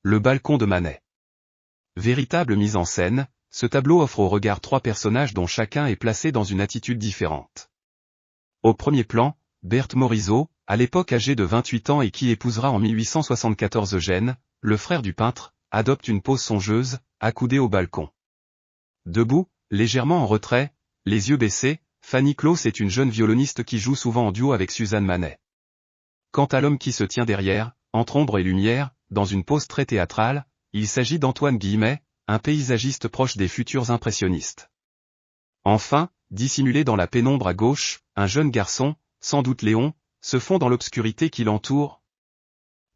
le balcon de Manet. Véritable mise en scène, ce tableau offre au regard trois personnages dont chacun est placé dans une attitude différente. Au premier plan, Berthe Morisot, à l'époque âgé de 28 ans et qui épousera en 1874 Eugène, le frère du peintre, adopte une pose songeuse, accoudée au balcon. Debout, légèrement en retrait, les yeux baissés, Fanny Claus est une jeune violoniste qui joue souvent en duo avec Suzanne Manet. Quant à l'homme qui se tient derrière, entre ombre et lumière, dans une pose très théâtrale, il s'agit d'Antoine Guillemet, un paysagiste proche des futurs impressionnistes. Enfin, dissimulé dans la pénombre à gauche, un jeune garçon, sans doute Léon, se fond dans l'obscurité qui l'entoure.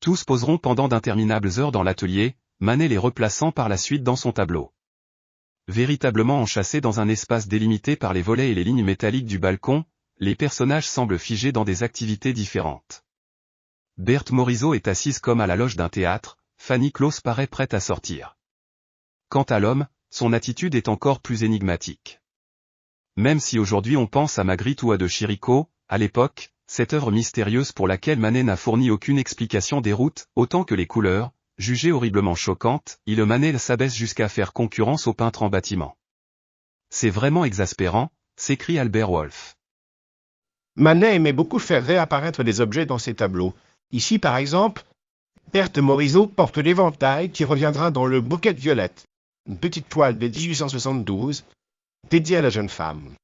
Tous poseront pendant d'interminables heures dans l'atelier, Manet les replaçant par la suite dans son tableau. Véritablement enchâssés dans un espace délimité par les volets et les lignes métalliques du balcon, les personnages semblent figés dans des activités différentes. Berthe Morisot est assise comme à la loge d'un théâtre, Fanny Claus paraît prête à sortir. Quant à l'homme, son attitude est encore plus énigmatique. Même si aujourd'hui on pense à Magritte ou à De Chirico, à l'époque, cette œuvre mystérieuse pour laquelle Manet n'a fourni aucune explication déroute, autant que les couleurs, jugées horriblement choquantes, Manet s'abaisse jusqu'à faire concurrence aux peintres en bâtiment. C'est vraiment exaspérant, s'écrie Albert Wolff. Manet aimait beaucoup faire réapparaître des objets dans ses tableaux. Ici, par exemple, Berthe Morisot porte l'éventail qui reviendra dans le Bouquet de violettes, une petite toile de 1872, dédiée à la jeune femme.